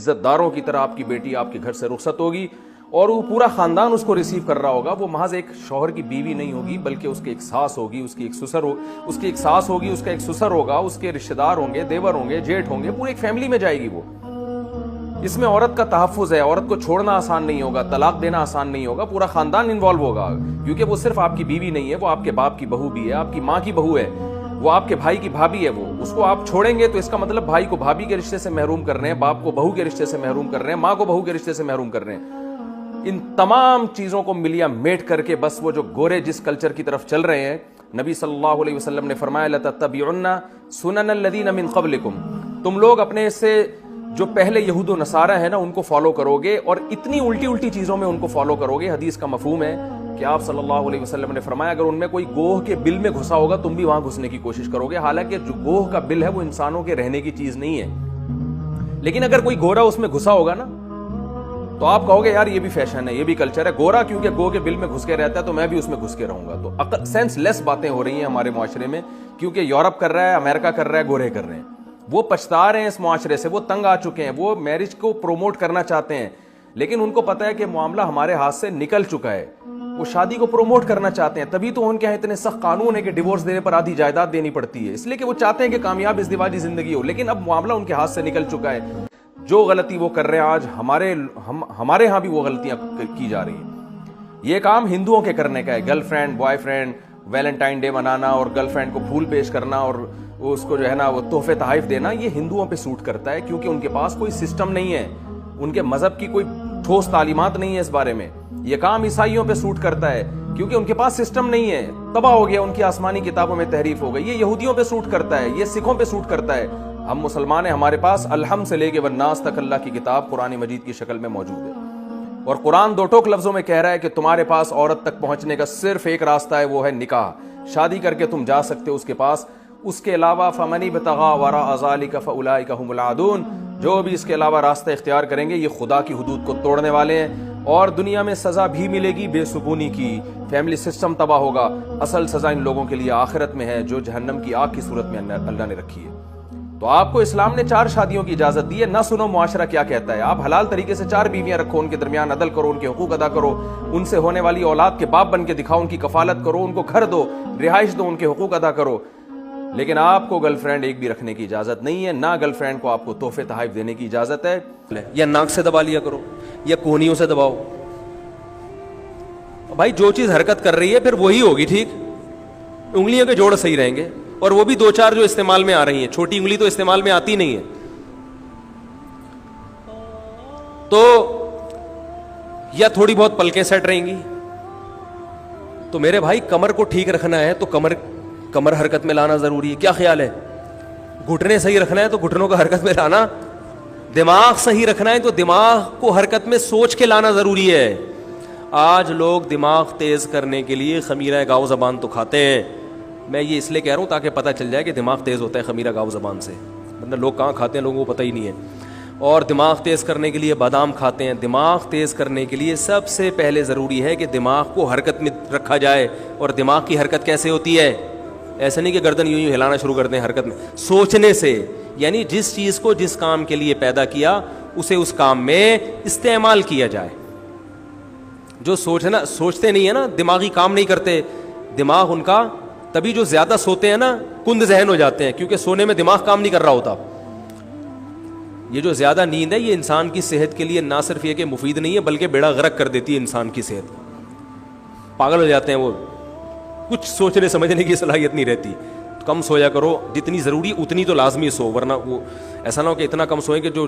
عزت داروں کی طرح آپ کی بیٹی آپ کے گھر سے رخصت ہوگی اور وہ پورا خاندان اس کو ریسیو کر رہا ہوگا. وہ محض ایک شوہر کی بیوی نہیں ہوگی بلکہ اس کی ایک ساس ہوگی, اس کی ایک سسر اس کی ایک ساس ہوگی, اس کا ایک سسر ہوگا, اس کے رشتہ دار ہوں گے, دیور ہوں گے, جیٹھ ہوں گے, پوری ایک فیملی میں جائے گی وہ. اس میں عورت کا تحفظ ہے, عورت کو چھوڑنا آسان نہیں ہوگا, طلاق دینا آسان نہیں ہوگا, پورا خاندان انوالو ہوگا کیونکہ وہ صرف آپ کی بیوی نہیں ہے, وہ آپ کے باپ کی بہو بھی ہے, آپ کی ماں کی بہو ہے, وہ آپ کے بھائی کی بھابھی ہے. وہ اس کو آپ چھوڑیں گے تو اس کا مطلب بھائی کو بھابھی کے رشتے سے محروم کر رہے ہیں, باپ کو بہو کے رشتے سے محروم کر رہے ہیں, ماں کو بہو کے رشتے سے محروم کر رہے ہیں. ان تمام چیزوں کو ملیا میٹ کر کے بس وہ جو گورے جس کلچر کی طرف چل رہے ہیں, نبی صلی اللہ علیہ وسلم نے فرمایا لَتَتَّبِعُنَّ سُنَنَ الَّذِينَ مِن قَبْلِكُمْ, تم لوگ اپنے سے جو پہلے یہود و نصارہ ہیں نا ان کو فالو کرو گے اور اتنی الٹی چیزوں میں ان کو فالو کرو گے. حدیث کا مفہوم ہے کہ آپ صلی اللہ علیہ وسلم نے فرمایا اگر ان میں کوئی گوہ کے بل میں گھسا ہوگا تم بھی وہاں گھسنے کی کوشش کرو گے, حالانکہ جو گوہ کا بل ہے وہ انسانوں کے رہنے کی چیز نہیں ہے. لیکن اگر کوئی گورا اس میں گھسا ہوگا نا تو آپ کہو گے یار یہ بھی فیشن ہے, یہ بھی کلچر ہے, گورا کیونکہ گو کے بل میں گھس کے رہتا ہے تو میں بھی اس میں گھس کے رہوں گا. تو سینس لیس باتیں ہو رہی ہیں ہمارے معاشرے میں کیونکہ یورپ کر رہا ہے, امریکہ کر رہا ہے, گورے کر رہے ہیں. وہ پچھتا رہے ہیں اس معاشرے سے, وہ تنگ آ چکے ہیں, وہ میرج کو پروموٹ کرنا چاہتے ہیں لیکن ان کو پتا ہے کہ معاملہ ہمارے ہاتھ سے نکل چکا ہے. وہ شادی کو پروموٹ کرنا چاہتے ہیں, تبھی تو ان کے یہاں اتنے سخت قانون ہے کہ ڈیورس دینے پر آدھی جائیداد دینی پڑتی ہے, اس لیے کہ وہ چاہتے ہیں کہ کامیاب ازدواجی زندگی ہو. لیکن اب معاملہ ان کے ہاتھ سے نکل چکا ہے. جو غلطی وہ کر رہے ہیں آج ہمارے ہاں بھی وہ غلطیاں کی جا رہی ہیں. یہ کام ہندوؤں کے کرنے کا ہے, girl friend boy friend Valentine day منانا اور گرل فرینڈ کو پھول پیش کرنا اور اس کو جو ہے نا وہ تحفے تحائف دینا, یہ ہندوؤں پہ سوٹ کرتا ہے کیونکہ ان کے پاس کوئی سسٹم نہیں ہے, ان کے مذہب کی کوئی ٹھوس تعلیمات نہیں ہے اس بارے میں. یہ کام عیسائیوں پہ سوٹ کرتا ہے کیونکہ ان کے پاس سسٹم نہیں ہے, تباہ ہو گیا, ان کی آسمانی کتابوں میں تحریف ہو گئی. یہ یہودیوں پہ سوٹ کرتا ہے, یہ سکھوں پہ سوٹ کرتا ہے. ہم مسلمان ہیں, ہمارے پاس الحم سے لے کے والناس تک اللہ کی کتاب قرآن مجید کی شکل میں موجود ہے اور قرآن دو ٹوک لفظوں میں کہہ رہا ہے کہ تمہارے پاس عورت تک پہنچنے کا صرف ایک راستہ ہے, وہ ہے نکاح. شادی کر کے تم جا سکتے ہو اس کے پاس, اس کے علاوہ فمن ابتغى وراء ذلك فاولئک هم العادون, جو بھی اس کے علاوہ راستہ اختیار کریں گے یہ خدا کی حدود کو توڑنے والے ہیں اور دنیا میں سزا بھی ملے گی بے سکونی کی, فیملی سسٹم تباہ ہوگا. اصل سزا ان لوگوں کے لیے آخرت میں ہے جو جہنم کی آگ کی صورت میں اللہ نے رکھی ہے. تو آپ کو اسلام نے 4 شادیوں کی اجازت دی ہے, نہ سنو معاشرہ کیا کہتا ہے. آپ حلال طریقے سے 4 بیویاں رکھو, ان کے درمیان عدل کرو, ان کے حقوق ادا کرو, ان سے ہونے والی اولاد کے باپ بن کے دکھاؤ, ان کی کفالت کرو, ان کو گھر دو, رہائش دو, ان کے حقوق ادا کرو. لیکن آپ کو گرل فرینڈ ایک بھی رکھنے کی اجازت نہیں ہے, نہ گرل فرینڈ کو آپ کو تحفے تحائف دینے کی اجازت ہے. یا ناک سے دبا لیا کرو یا کوہنیوں سے دباؤ. بھائی جو چیز حرکت کر رہی ہے پھر وہی ہوگی, ٹھیک, انگلیوں کے جوڑ صحیح رہیں گے اور وہ بھی 2-4 جو استعمال میں آ رہی ہیں, چھوٹی انگلی تو استعمال میں آتی نہیں ہے. تو یا تھوڑی بہت پلکیں سیٹ رہیں گی. تو میرے بھائی کمر کو ٹھیک رکھنا ہے تو کمر حرکت میں لانا ضروری ہے. کیا خیال ہے؟ گھٹنے صحیح رکھنا ہے تو گھٹنوں کو حرکت میں لانا, دماغ صحیح رکھنا ہے تو دماغ کو حرکت میں سوچ کے لانا ضروری ہے. آج لوگ دماغ تیز کرنے کے لیے خمیرہ گاؤ زبان تو کھاتے ہیں. میں یہ اس لیے کہہ رہا ہوں تاکہ پتہ چل جائے کہ دماغ تیز ہوتا ہے خمیرہ گاؤ زبان سے, ورنہ لوگ کہاں کھاتے ہیں لوگوں کو پتہ ہی نہیں ہے. اور دماغ تیز کرنے کے لیے بادام کھاتے ہیں. دماغ تیز کرنے کے لیے سب سے پہلے ضروری ہے کہ دماغ کو حرکت میں رکھا جائے. اور دماغ کی حرکت کیسے ہوتی ہے؟ ایسا نہیں کہ گردن یوں ہلانا شروع کر دیں, حرکت میں سوچنے سے. یعنی جس چیز کو جس کام کے لیے پیدا کیا اسے اس کام میں استعمال کیا جائے. جو سوچتے نہیں ہیں نا, دماغی کام نہیں کرتے, دماغ ان کا تبھی جو زیادہ سوتے ہیں نا کند ذہن ہو جاتے ہیں کیونکہ سونے میں دماغ کام نہیں کر رہا ہوتا. یہ جو زیادہ نیند ہے یہ انسان کی صحت کے لیے نہ صرف یہ کہ مفید نہیں ہے بلکہ بیڑا غرق کر دیتی ہے انسان کی صحت. پاگل ہو جاتے ہیں وہ, کچھ سوچنے سمجھنے کی صلاحیت نہیں رہتی. کم سویا کرو, جتنی ضروری اتنی تو لازمی سو, ورنہ وہ ایسا نہ ہو کہ اتنا کم سوئیں کہ جو